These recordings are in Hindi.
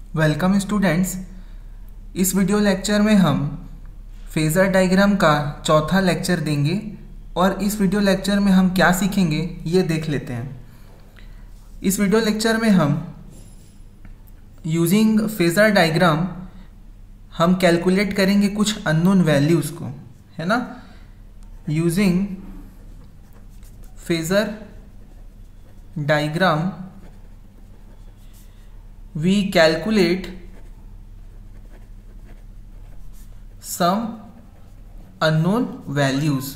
Welcome students. इस वीडियो लेक्चर में हम फेज़र डायग्राम का चौथा लेक्चर देंगे और इस वीडियो लेक्चर में हम क्या सीखेंगे ये देख लेते हैं। इस वीडियो लेक्चर में हम यूजिंग फेज़र डायग्राम हम कैलकुलेट करेंगे कुछ अननोन वैल्यूज़ को, है ना। Using phasor diagram we calculate some unknown values।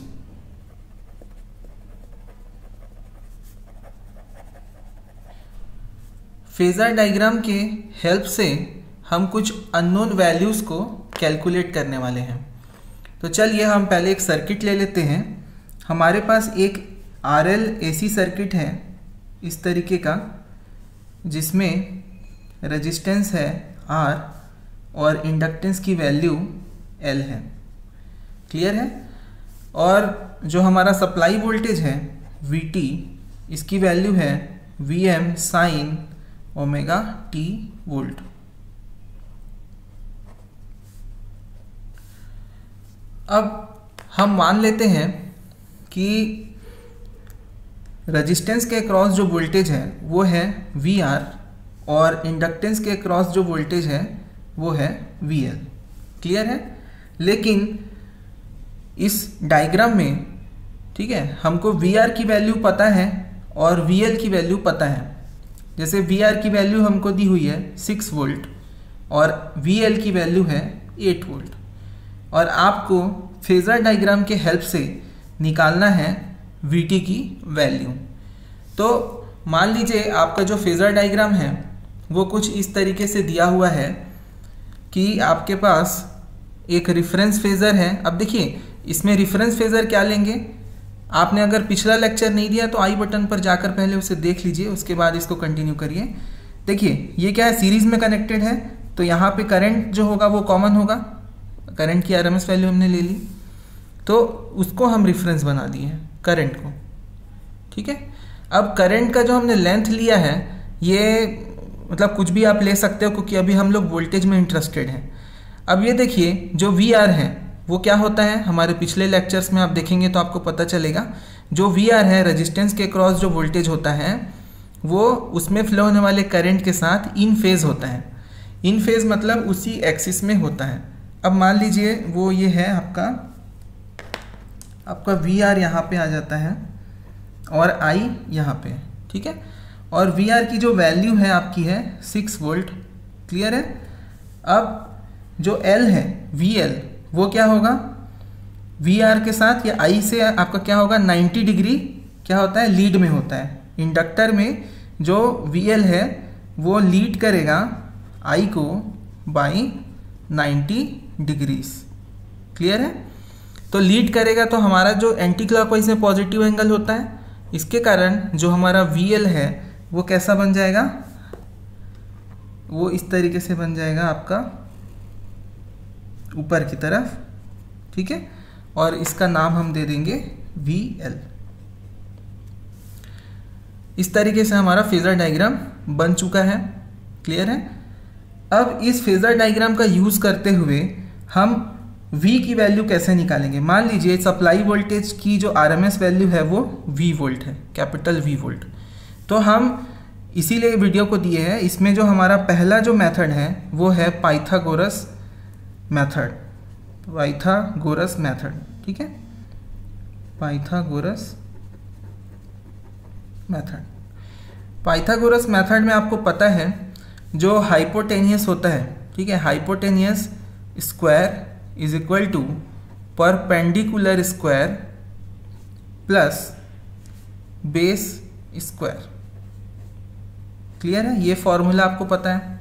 Phasor diagram के हेल्प से हम कुछ अननोन वैल्यूज़ को कैलकुलेट करने वाले हैं। तो चलिए हम पहले एक सर्किट ले लेते हैं। हमारे पास एक RL AC सर्किट है इस तरीके का, जिसमें रेजिस्टेंस है R और इंडक्टेंस की वैल्यू L है। क्लियर है। और जो हमारा सप्लाई वोल्टेज है VT, इसकी वैल्यू है Vm sin omega t volt. अब हम मान लेते हैं कि रेजिस्टेंस के अक्रॉस जो वोल्टेज है वो है VR और इंडक्टेंस के अक्रॉस जो वोल्टेज है वो है VL। क्लियर है। लेकिन इस डायग्राम में, ठीक है, हमको VR की वैल्यू पता है और VL की वैल्यू पता है। जैसे VR की वैल्यू हमको दी हुई है 6 वोल्ट और VL की वैल्यू है 8 वोल्ट, और आपको फेज़र डायग्राम के हेल्प से निकालना है VT की वैल्यू। तो मान लीजिए आपका जो फेज़र डायग्राम है वो कुछ इस तरीके से दिया हुआ है कि आपके पास एक रेफरेंस फेज़र है। अब देखिए इसमें रेफरेंस फेज़र क्या लेंगे, आपने अगर पिछला लेक्चर नहीं दिया तो आई बटन पर जाकर पहले उसे देख लीजिए, उसके बाद इसको कंटिन्यू करिए। देखिए ये क्या है, सीरीज़ में कनेक्टेड है, तो यहाँ पे करंट जो होगा वो कॉमन होगा। करंट की RMS वैल्यू हमने ले ली तो उसको हम रेफरेंस बना दिए हैं करंट को। ठीक है। अब करंट का जो हमने लेंथ लिया है ये मतलब कुछ भी आप ले सकते हो, क्योंकि अभी हम लोग वोल्टेज में इंटरेस्टेड हैं। अब ये देखिए जो VR है वो क्या होता है, हमारे पिछले लेक्चर्स में आप देखेंगे तो आपको पता चलेगा। जो VR है रेजिस्टेंस के क्रॉस जो वोल्टेज होता है वो उसमें फ्लो होने वाले करंट के साथ इन फेज होता है। इन फेज मतलब उसी एक्सिस में होता है। अब मान लीजिए वो ये है आपका VR यहाँ पे आ जाता है और I यहाँ पे, ठीक है। और VR की जो वैल्यू है आपकी है 6 वोल्ट। क्लियर है। अब जो L है VL वो क्या होगा, VR के साथ या I से आपका क्या होगा, 90 डिग्री क्या होता है, लीड में होता है। इंडक्टर में जो VL है वो लीड करेगा I को बाई 90 डिग्रीज। क्लियर है। तो लीड करेगा तो हमारा जो एंटी क्लॉकवाइज में पॉजिटिव एंगल होता है, इसके कारण जो हमारा VL है वो कैसा बन जाएगा, वो इस तरीके से बन जाएगा आपका ऊपर की तरफ, ठीक है। और इसका नाम हम दे देंगे VL। इस तरीके से हमारा फेज़र डायग्राम बन चुका है। क्लियर है। अब इस फेज़र डायग्राम का यूज़ करते हुए हम V की वैल्यू कैसे निकालेंगे। मान लीजिए सप्लाई वोल्टेज की जो RMS वैल्यू है वो V वोल्ट है, कैपिटल V वोल्ट। तो हम इसीलिए वीडियो को दिए हैं। इसमें जो हमारा पहला जो मेथड है वो है पाइथागोरस मेथड। ठीक है, पाइथागोरस मेथड में आपको पता है जो हाइपोटेनियस होता है, ठीक है, hypotenuse square is equal to perpendicular square plus base square. Clear है। ये फॉर्मूला आपको पता है।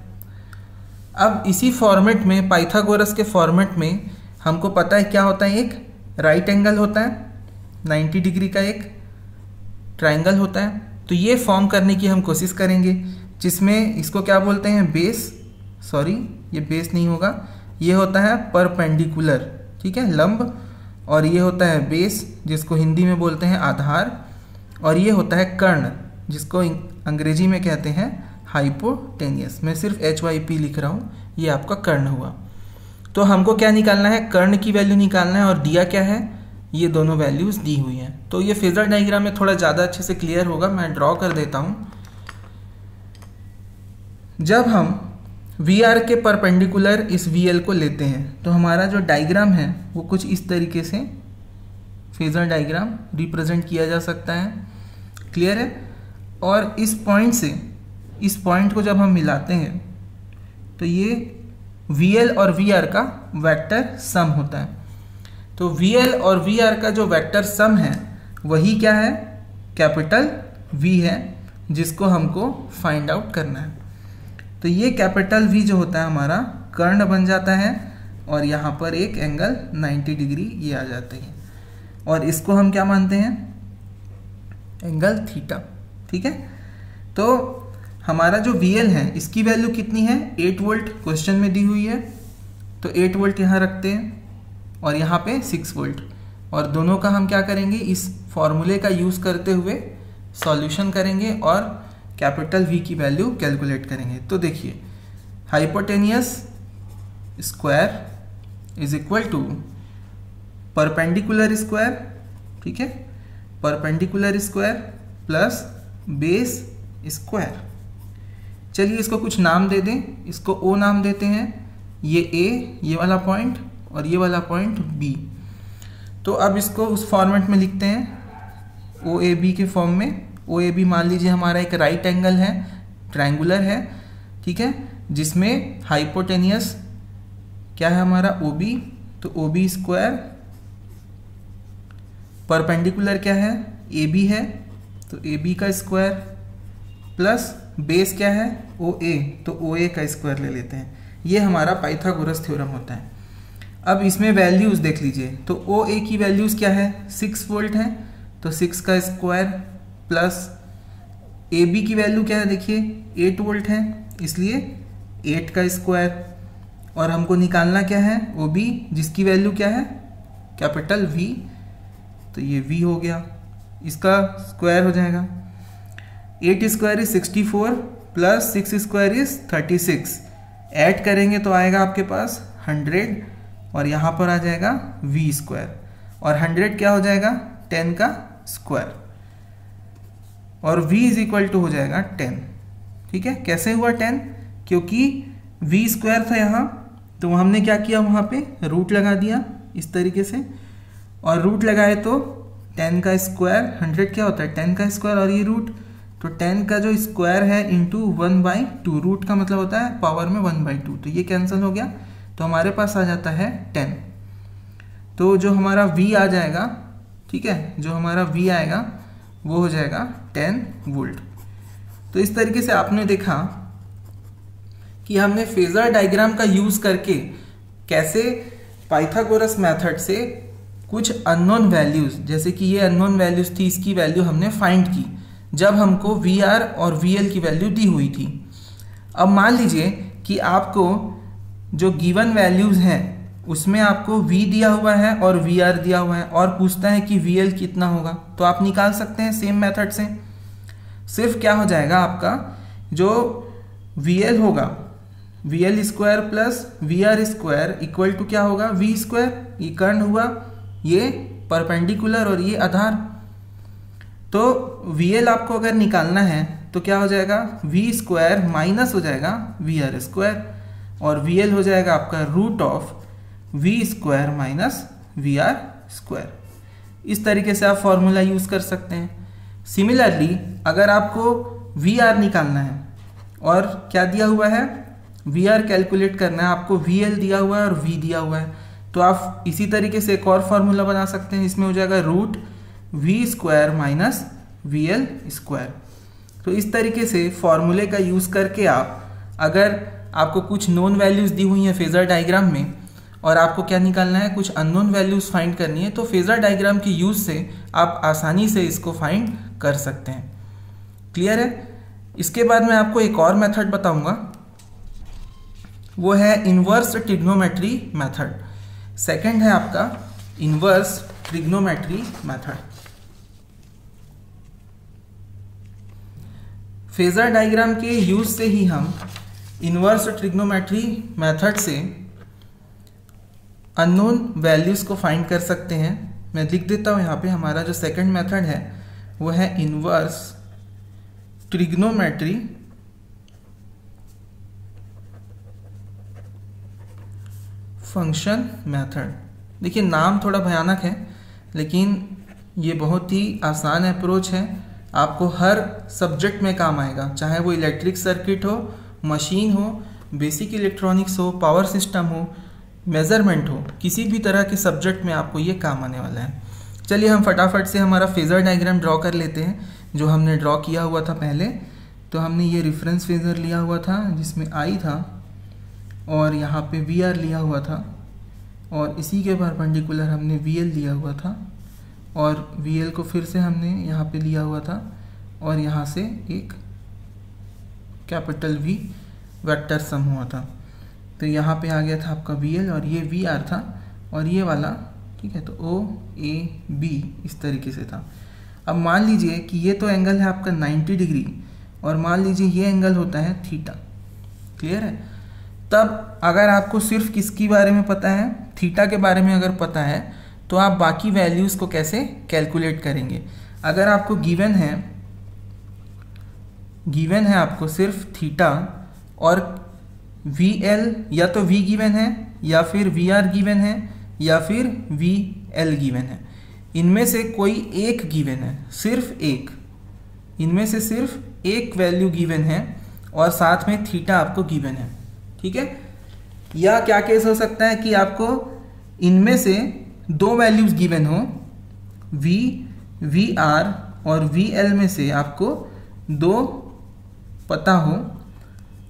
अब इसी फॉर्मेट में, पाइथागोरस के फॉर्मेट में हमको पता है क्या होता है, एक राइट एंगल होता है 90 डिग्री का, एक ट्रायंगल होता है। तो ये फॉर्म करने की हम कोशिश करेंगे, जिसमें इसको क्या बोलते हैं, बेस, सॉरी ये बेस नहीं होगा, ये होता है परपेंडिकुलर, ठीक है, लंब, और ये होता है बेस जिसको हिंदी में बोलते हैं आधार, और ये होता है कर्ण जिसको अंग्रेजी में कहते हैं हाइपोटेनियस। मैं सिर्फ HYP लिख रहा हूँ, ये आपका कर्ण हुआ। तो हमको क्या निकालना है, कर्ण की वैल्यू निकालना है, और दिया क्या है, ये दोनों वैल्यूज़ दी हुई हैं। तो ये फेजर डायग्राम में थोड़ा ज़्यादा अच्छे से क्लियर होगा, मैं ड्रॉ कर देता हूँ। जब हम VR के परपेंडिकुलर इस VL को लेते हैं तो हमारा जो डायग्राम है वो कुछ इस तरीके से फेजर डायग्राम रिप्रेजेंट किया जा सकता है। क्लियर है। और इस पॉइंट से इस पॉइंट को जब हम मिलाते हैं तो ये VL और VR का वेक्टर सम होता है। तो VL और VR का जो वेक्टर सम है वही क्या है, कैपिटल V है, जिसको हमको फाइंड आउट करना है। तो ये कैपिटल V जो होता है हमारा कर्ण बन जाता है, और यहाँ पर एक एंगल 90 डिग्री ये आ जाते हैं, और इसको हम क्या मानते हैं, एंगल थीटा। ठीक है। तो हमारा जो VL है इसकी वैल्यू कितनी है, 8 वोल्ट क्वेश्चन में दी हुई है। तो 8 वोल्ट यहाँ रखते हैं और यहाँ पे 6 वोल्ट, और दोनों का हम क्या करेंगे, इस फॉर्मूले का यूज़ करते हुए सॉल्यूशन करेंगे और कैपिटल V की वैल्यू कैलकुलेट करेंगे। तो देखिए, hypotenuse square is equal to perpendicular square, ठीक है, perpendicular square plus base square. चलिए इसको कुछ नाम दे दें, इसको O नाम देते हैं, ये A ये वाला पॉइंट और ये वाला पॉइंट B। तो अब इसको उस फॉर्मेट में लिखते हैं OAB के फॉर्म में। OAB मान लीजिए हमारा एक राइट एंगल है, ट्रायंगुलर है, ठीक है, जिसमें हाइपोटेनियस क्या है हमारा OB, तो OB स्क्वायर, परपेंडिकुलर क्या है AB है, तो AB का स्क्वायर प्लस बेस क्या है OA, तो OA का स्क्वायर ले लेते हैं। ये हमारा पाइथागोरस थ्योरम होता है। अब इसमें वैल्यूज़ देख लीजिए, तो OA की वैल्यूज़ क्या है, 6 वोल्ट है, तो 6 का स्क्वायर प्लस AB की वैल्यू क्या है, देखिए 8 वोल्ट है, इसलिए 8 का स्क्वायर, और हमको निकालना क्या है OB, जिसकी वैल्यू क्या है कैपिटल V, तो ये V हो गया, इसका स्क्वायर हो जाएगा। 8 square is 64 plus 6 square is 36, add करेंगे तो आएगा आपके पास 100, और यहाँ पर आ जाएगा V स्क्वायर, और 100 क्या हो जाएगा 10 का स्क्वायर, और V इज इक्वल टू हो जाएगा 10। ठीक है, कैसे हुआ 10, क्योंकि V स्क्वायर था यहाँ, तो हमने क्या किया, वहाँ पे रूट लगा दिया इस तरीके से, और रूट लगाए तो 10 का स्क्वायर, 100 क्या होता है 10 का स्क्वायर, और ये रूट, तो 10 का जो स्क्वायर है इंटू 1/2, रूट का मतलब होता है पावर में 1/2, तो ये कैंसिल हो गया, तो हमारे पास आ जाता है 10। तो जो हमारा V आ जाएगा, ठीक है, जो हमारा V आएगा वो हो जाएगा 10 वोल्ट। तो इस तरीके से आपने देखा कि हमने फेजर डायग्राम का यूज़ करके कैसे पाइथागोरस मेथड से कुछ अननोन वैल्यूज़, जैसे कि ये अननोन वैल्यूज़ थी, इसकी वैल्यू हमने फाइंड की जब हमको VR और VL की वैल्यू दी हुई थी। अब मान लीजिए कि आपको जो गिवन वैल्यूज़ हैं उसमें आपको V दिया हुआ है और VR दिया हुआ है, और पूछता है कि VL कितना होगा, तो आप निकाल सकते हैं सेम मेथड से। सिर्फ क्या हो जाएगा आपका, जो VL होगा VL square plus VR square equal to क्या होगा V स्क्वायर, ये कर्ण हुआ, ये परपेंडिकुलर और ये आधार। तो VL आपको अगर निकालना है तो क्या हो जाएगा, V स्क्वायर माइनस हो जाएगा VR स्क्वायर, और VL हो जाएगा आपका root of V square minus VR square. इस तरीके से आप फॉर्मूला यूज़ कर सकते हैं। सिमिलरली अगर आपको VR निकालना है और क्या दिया हुआ है, VR कैलकुलेट करना है, आपको VL दिया हुआ है और V दिया हुआ है, तो आप इसी तरीके से एक और फार्मूला बना सकते हैं, इसमें हो जाएगा root V square minus VL square. तो इस तरीके से फॉर्मूले का यूज़ करके आप, अगर आपको कुछ नोन वैल्यूज़ दी हुई हैं फेजर डायग्राम में और आपको क्या निकालना है, कुछ अननोन वैल्यूज़ फाइंड करनी है, तो फेजर डायग्राम के यूज़ से आप आसानी से इसको फाइंड कर सकते हैं। क्लियर है। इसके बाद मैं आपको एक और मेथड बताऊंगा, वो है इन्वर्स ट्रिग्नोमेट्री मेथड। सेकंड है आपका inverse trigonometry method. Phasor diagram के यूज से ही हम इन्वर्स ट्रिग्नोमेट्री मेथड से अननोन वैल्यूज को फाइंड कर सकते हैं। मैं लिख देता हूँ यहाँ पे, हमारा जो सेकंड मेथड है वो है इन्वर्स ट्रिग्नोमेट्री फंक्शन मेथड। देखिए नाम थोड़ा भयानक है, लेकिन ये बहुत ही आसान अप्रोच है, आपको हर सब्जेक्ट में काम आएगा, चाहे वो इलेक्ट्रिक सर्किट हो, मशीन हो, बेसिक इलेक्ट्रॉनिक्स हो, पावर सिस्टम हो, मेजरमेंट हो, किसी भी तरह के सब्जेक्ट में आपको ये काम आने वाला है। चलिए हम फटाफट से हमारा फेजर डायग्राम ड्रॉ कर लेते हैं, जो हमने ड्रॉ किया हुआ था पहले। तो हमने ये रेफरेंस फेजर लिया हुआ था जिसमें आई था और यहाँ पे वी आर लिया हुआ था, और इसी के परपेंडिकुलर हमने वी एल लिया हुआ था, और वी एल को फिर से हमने यहाँ पे लिया हुआ था, और यहाँ से एक कैपिटल वी वेक्टर सम हुआ था। तो यहाँ पे आ गया था आपका वी एल, और ये वी आर था, और ये वाला, ठीक है, तो ओ ए बी इस तरीके से था। अब मान लीजिए कि ये तो एंगल है आपका 90 डिग्री, और मान लीजिए ये एंगल होता है थीटा। क्लियर है? तब अगर आपको सिर्फ किसकी बारे में पता है, थीटा के बारे में अगर पता है, तो आप बाकी वैल्यूज़ को कैसे कैलकुलेट करेंगे। अगर आपको गिवन है आपको सिर्फ थीटा और वी एल, या तो वी गिवन है, या फिर वी आर गिवन है, या फिर वी एल गिवन है, इनमें से कोई एक गिवन है, सिर्फ एक, इनमें से सिर्फ एक वैल्यू गिवन है, और साथ में थीटा आपको गिवन है। ठीक है? या क्या केस हो सकता है कि आपको इनमें से दो वैल्यूज गिवन हो, वी आर और वी एल में से आपको दो पता हो,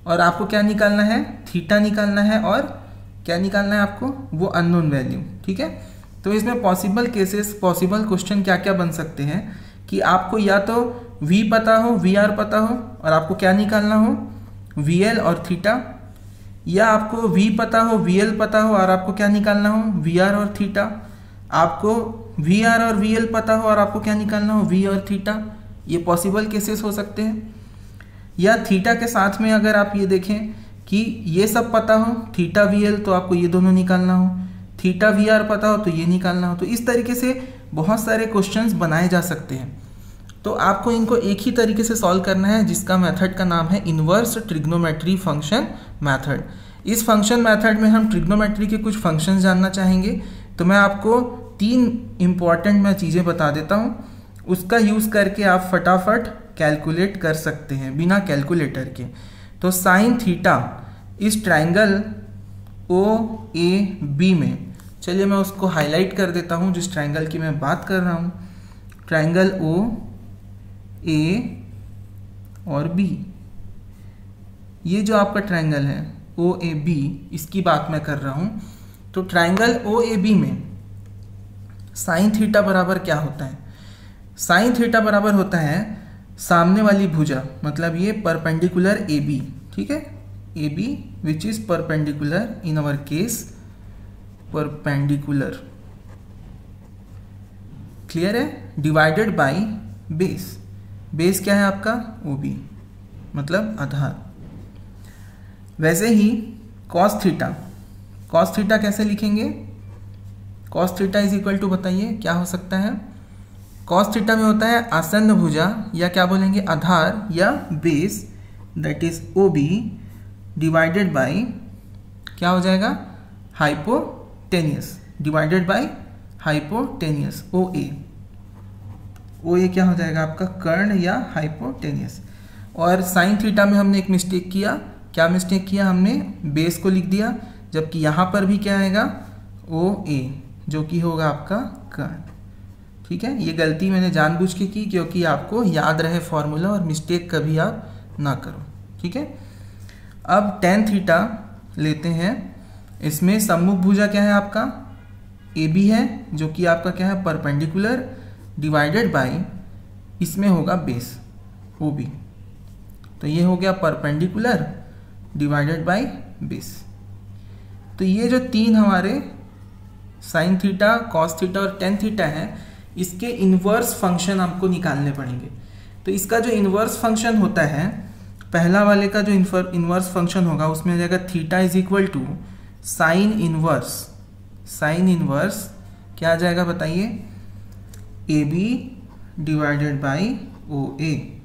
और आपको क्या निकालना है, थीटा निकालना है, और क्या निकालना है आपको, वो अननोन वैल्यू। ठीक है? तो इसमें पॉसिबल केसेस, पॉसिबल क्वेश्चन क्या क्या बन सकते हैं कि आपको या तो वी पता हो, वी आर पता हो, और आपको क्या निकालना हो, वी एल और थीटा, या आपको वी पता हो, वी एल पता हो, और आपको क्या निकालना हो, वी आर और थीटा। आपको वी आर और वी एल पता हो और आपको क्या निकालना हो, वी और थीटा। ये पॉसिबल केसेस हो सकते हैं। या थीटा के साथ में अगर आप ये देखें कि ये सब पता हो, थीटा वी एल, तो आपको ये दोनों निकालना हो, थीटा वी आर पता हो तो ये निकालना हो। तो इस तरीके से बहुत सारे क्वेश्चंस बनाए जा सकते हैं। तो आपको इनको एक ही तरीके से सॉल्व करना है, जिसका मेथड का नाम है इन्वर्स ट्रिग्नोमेट्री फंक्शन मेथड। इस फंक्शन मेथड में हम ट्रिग्नोमेट्री के कुछ फंक्शंस जानना चाहेंगे। तो मैं आपको 3 इंपॉर्टेंट मैं चीज़ें बता देता हूँ, उसका यूज़ करके आप फटाफट कैलकुलेट कर सकते हैं बिना कैलकुलेटर के। तो साइन थीटा इस ट्राइंगल ओ ए बी में, चलिए मैं उसको हाईलाइट कर देता हूँ जिस ट्राइंगल की मैं बात कर रहा हूँ, ट्राइंगल ओ ए और बी। ये जो आपका ट्राइंगल है ओ ए बी, इसकी बात मैं कर रहा हूँ। तो ट्राइंगल ओ ए बी में साइन थीटा बराबर क्या होता है, साइन थीटा बराबर होता है सामने वाली भुजा, मतलब ये परपेंडिकुलर ए बी। ठीक है? A B which is perpendicular, in our case perpendicular, clear है, डिवाइडेड बाय बेस। बेस क्या है आपका, ओ बी, मतलब आधार। वैसे ही कॉस थीटा, कॉस थीटा कैसे लिखेंगे, cos theta is equal to, बताइए क्या हो सकता है, कॉस थीटा में होता है आसन्न भुजा, या क्या बोलेंगे, आधार या base, that is O B, divided by क्या हो जाएगा, hypotenuse, divided by hypotenuse, O A. ओ ये क्या हो जाएगा आपका, कर्ण या हाइपोटेनियस। और साइन थीटा में हमने एक मिस्टेक किया, क्या मिस्टेक किया, हमने बेस को लिख दिया, जबकि यहाँ पर भी क्या आएगा, ओ ए, जो कि होगा आपका कर्ण। ठीक है? ये गलती मैंने जानबूझ के की, क्योंकि आपको याद रहे फॉर्मूला और मिस्टेक कभी आप ना करो। ठीक है? अब टेन थीटा लेते हैं, इसमें सम्मुख भुजा क्या है आपका, ए बी है, जो कि आपका क्या है, परपेंडिकुलर, डिवाइडेड बाय इसमें होगा बेस ओ बी। तो ये हो गया परपेंडिकुलर डिवाइडेड बाय बेस। तो ये जो 3 हमारे साइन थीटा, कॉस थीटा और टेन थीटा है, इसके इन्वर्स फंक्शन आपको निकालने पड़ेंगे। तो इसका जो इन्वर्स फंक्शन होता है, पहला वाले का जो इन्वर्स फंक्शन होगा उसमें हो जाएगा theta is equal to sine inverse क्या आ जाएगा बताइए, A B divided by O A.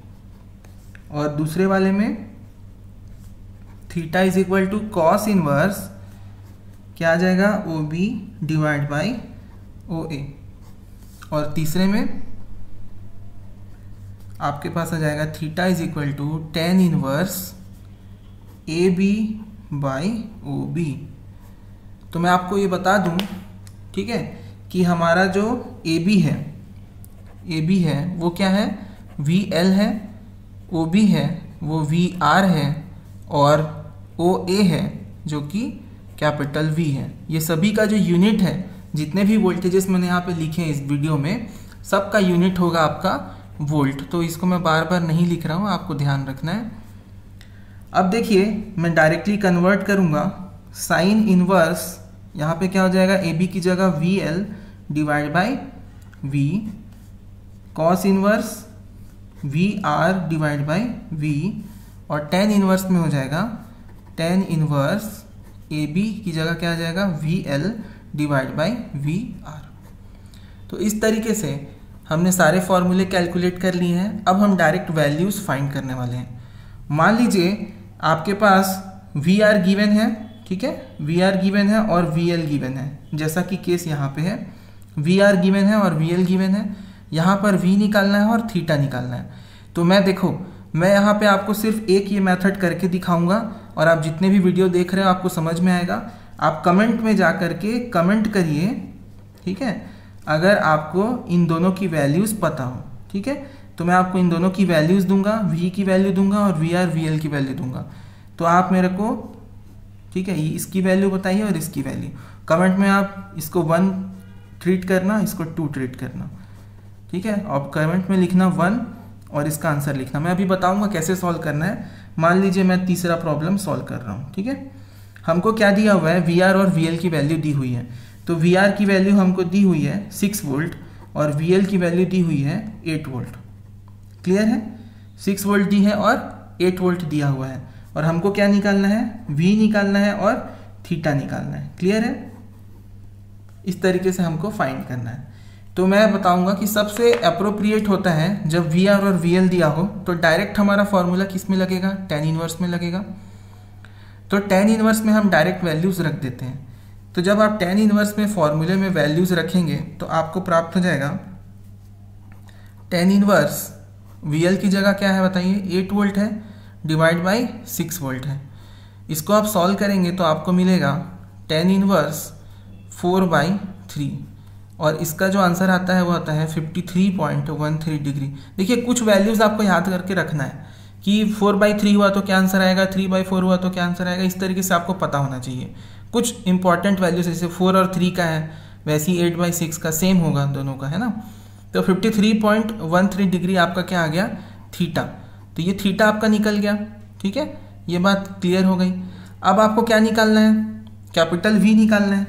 और दूसरे वाले में theta is equal to cos inverse क्या आ जाएगा, O B divide by O A. और तीसरे में आपके पास आ जाएगा theta is equal to tan inverse A B by O B. तो मैं आपको ये बता दूं, ठीक है, कि हमारा जो ए बी है वो क्या है, वी एल है, ओ बी है वो वी आर है, और ओ ए है जो कि कैपिटल वी है। ये सभी का जो यूनिट है, जितने भी वोल्टेजेस मैंने यहाँ पे लिखे हैं इस वीडियो में, सबका यूनिट होगा आपका वोल्ट। तो इसको मैं बार बार नहीं लिख रहा हूँ, आपको ध्यान रखना है। अब देखिए मैं डायरेक्टली कन्वर्ट करूँगा, साइन इनवर्स यहाँ पे क्या हो जाएगा, ए बी की जगह V L divide by V, cos inverse V R divide by V, और टेन इनवर्स में हो जाएगा टेन इनवर्स ए बी की जगह क्या आ जाएगा, V L divide by V R. तो इस तरीके से हमने सारे फॉर्मूले कैलकुलेट कर लिए हैं। अब हम डायरेक्ट वैल्यूज़ फाइंड करने वाले हैं। मान लीजिए आपके पास वी आर गिवन है, ठीक है, वी आर गिवन है और वी एल गिवन है, जैसा कि केस यहाँ पे है, वी आर गिवन है और वी एल गिवन है। यहाँ पर वी निकालना है और थीटा निकालना है। तो मैं यहाँ पे आपको सिर्फ एक ये मेथड करके दिखाऊंगा, और आप जितने भी वीडियो देख रहे हो आपको समझ में आएगा। आप कमेंट में जा करके कमेंट करिए, ठीक है, अगर आपको इन दोनों की वैल्यूज़ पता हो, ठीक है। तो मैं आपको इन दोनों की वैल्यूज़ दूंगा, वी की वैल्यू दूंगा और वी आर वी एल की वैल्यू दूंगा। तो आप मेरे को, ठीक है, इसकी वैल्यू बताइए और इसकी वैल्यू कमेंट में आप इसको 1 ट्रीट करना, इसको 2 ट्रीट करना, ठीक है। आप कमेंट में लिखना 1 और इसका आंसर लिखना। मैं अभी बताऊंगा कैसे सॉल्व करना है। मान लीजिए मैं तीसरा प्रॉब्लम सॉल्व कर रहा हूँ, ठीक है। हमको क्या दिया हुआ है, वी आर और वी एल की वैल्यू दी हुई है। तो वी आर की वैल्यू हमको दी हुई है 6 वोल्ट और वी एल की वैल्यू दी हुई है 8 वोल्ट। क्लियर है, 6 वोल्ट दी है और 8 वोल्ट दिया हुआ है। और हमको क्या निकालना है, वी निकालना है और थीटा निकालना है। क्लियर है, इस तरीके से हमको फाइंड करना है। तो मैं बताऊंगा कि सबसे अप्रोप्रिएट होता है जब वी आर और वी एल दिया हो तो डायरेक्ट हमारा फॉर्मूला किस में लगेगा, टेन इनवर्स में लगेगा। तो टेन इनवर्स में हम डायरेक्ट वैल्यूज़ रख देते हैं। तो जब आप टेन इनवर्स में फॉर्मूले में वैल्यूज़ रखेंगे तो आपको प्राप्त हो जाएगा टेन इनवर्स वी एल की जगह क्या है बताइए, 8 वोल्ट है डिवाइड बाई 6 वोल्ट है। इसको आप सॉल्व करेंगे तो आपको मिलेगा टेन इनवर्स 4/3 और इसका जो आंसर आता है वो आता है 53.13 डिग्री। देखिए कुछ वैल्यूज़ आपको याद करके रखना है कि 4/3 हुआ तो क्या आंसर आएगा, 3/4 हुआ तो क्या आंसर आएगा, इस तरीके से आपको पता होना चाहिए। कुछ इंपॉर्टेंट वैल्यूज जैसे 4 और 3 का है, वैसे ही 8/6 का सेम होगा दोनों का, है ना। तो 53.13 डिग्री आपका क्या आ गया, थीटा। तो ये थीटा आपका निकल गया, ठीक है, ये बात क्लियर हो गई। अब आपको क्या निकालना है, कैपिटल वी निकालना है।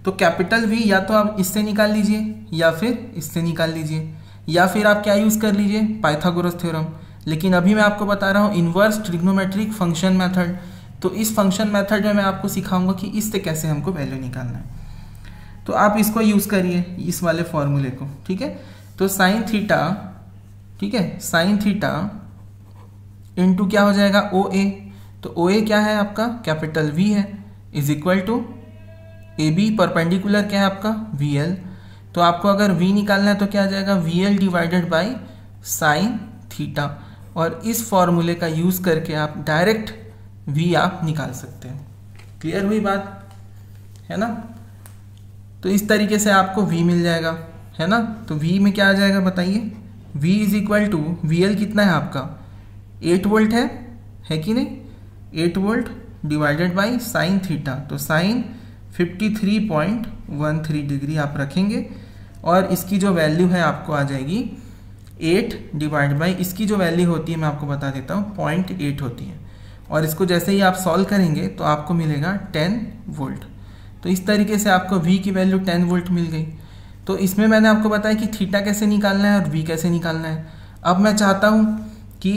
तो कैपिटल वी या तो आप इससे निकाल लीजिए या फिर इससे निकाल लीजिए, या फिर आप क्या यूज़ कर लीजिए, पाइथागोरस थ्योरम। लेकिन अभी मैं आपको बता रहा हूँ इन्वर्स ट्रिग्नोमेट्रिक फंक्शन मेथड। तो इस फंक्शन मेथड में मैं आपको सिखाऊंगा कि इससे कैसे हमको वैल्यू निकालना है। तो आप इसको यूज़ करिए, इस वाले फॉर्मूले को, ठीक है। तो साइन थीटा, ठीक है, साइन थीटा इंटू क्या हो जाएगा, ओ ए। तो ओ ए क्या है आपका, कैपिटल वी है, is equal to A B perpendicular क्या है आपका, वी एल। तो आपको अगर वी निकालना है तो क्या आ जाएगा, V L divided by sine theta. और इस फॉर्मूले का यूज़ करके आप डायरेक्ट वी आप निकाल सकते हैं। क्लियर हुई बात, है ना। तो इस तरीके से आपको वी मिल जाएगा, है ना। तो वी में क्या आ जाएगा बताइए, V is equal to V L कितना है आपका, 8 वोल्ट है कि नहीं, 8 volt divided by sine theta. तो साइन 53.13 डिग्री आप रखेंगे और इसकी जो वैल्यू है आपको आ जाएगी 8 डिवाइड बाई, इसकी जो वैल्यू होती है मैं आपको बता देता हूँ, 0.8 होती है। और इसको जैसे ही आप सॉल्व करेंगे तो आपको मिलेगा 10 वोल्ट। तो इस तरीके से आपको v की वैल्यू 10 वोल्ट मिल गई। तो इसमें मैंने आपको बताया कि थीटा कैसे निकालना है और v कैसे निकालना है। अब मैं चाहता हूँ कि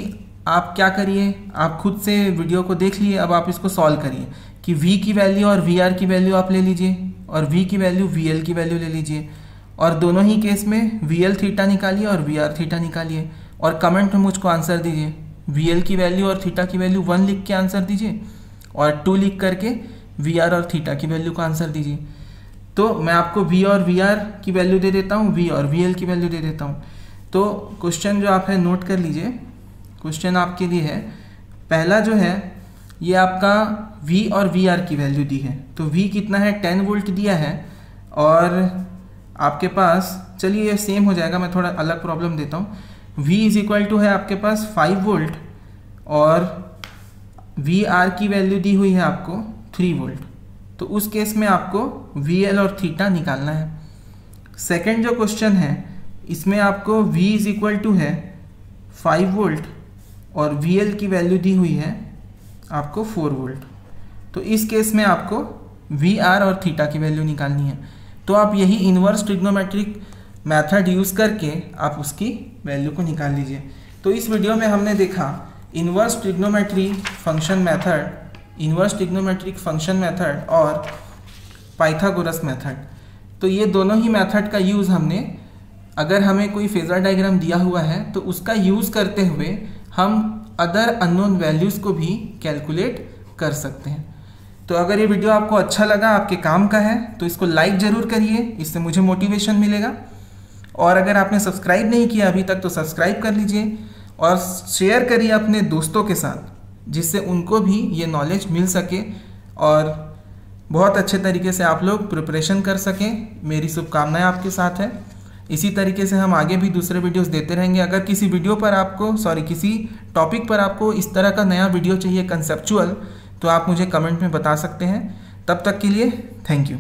आप क्या करिए, आप खुद से वीडियो को देख लिए, अब आप इसको सॉल्व करिए कि V की वैल्यू और VR की वैल्यू आप ले लीजिए और V की वैल्यू VL की वैल्यू ले लीजिए और दोनों ही केस में VL थीटा निकालिए और VR थीटा निकालिए और कमेंट में मुझको आंसर दीजिए। VL की वैल्यू और थीटा की वैल्यू 1 लिख के आंसर दीजिए और 2 लिख करके VR और थीटा की वैल्यू को आंसर दीजिए। तो मैं आपको V और VR की वैल्यू दे देता हूँ, V और VL की वैल्यू दे देता हूँ। तो क्वेश्चन जो आप है नोट कर लीजिए, क्वेश्चन आपके लिए है, पहला जो है ये आपका V और VR की वैल्यू दी है। तो V कितना है, 10 वोल्ट दिया है और आपके पास, चलिए ये सेम हो जाएगा, मैं थोड़ा अलग प्रॉब्लम देता हूँ। V इज इक्वल टू है आपके पास 5 वोल्ट और VR की वैल्यू दी हुई है आपको 3 वोल्ट। तो उस केस में आपको VL और थीटा निकालना है। सेकंड जो क्वेश्चन है इसमें आपको V इज इक्वल टू है 5 वोल्ट और VL की वैल्यू दी हुई है आपको 4 वोल्ट। तो इस केस में आपको VR और थीटा की वैल्यू निकालनी है। तो आप यही इन्वर्स ट्रिग्नोमेट्रिक मेथड यूज़ करके आप उसकी वैल्यू को निकाल लीजिए। तो इस वीडियो में हमने देखा इन्वर्स ट्रिग्नोमेट्रिक फंक्शन मेथड और पाइथागोरस मेथड। तो ये दोनों ही मेथड का यूज़ हमने, अगर हमें कोई फेजर डायग्राम दिया हुआ है तो उसका यूज़ करते हुए हम अदर अननोन वैल्यूज़ को भी कैलकुलेट कर सकते हैं। तो अगर ये वीडियो आपको अच्छा लगा, आपके काम का है, तो इसको लाइक ज़रूर करिए, इससे मुझे मोटिवेशन मिलेगा। और अगर आपने सब्सक्राइब नहीं किया अभी तक तो सब्सक्राइब कर लीजिए और शेयर करिए अपने दोस्तों के साथ, जिससे उनको भी ये नॉलेज मिल सके और बहुत अच्छे तरीके से आप लोग प्रिपरेशन कर सकें। मेरी शुभकामनाएं आपके साथ है। इसी तरीके से हम आगे भी दूसरे वीडियोस देते रहेंगे। अगर किसी किसी टॉपिक पर आपको इस तरह का नया वीडियो चाहिए कंसेप्चुअल, तो आप मुझे कमेंट में बता सकते हैं। तब तक के लिए थैंक यू।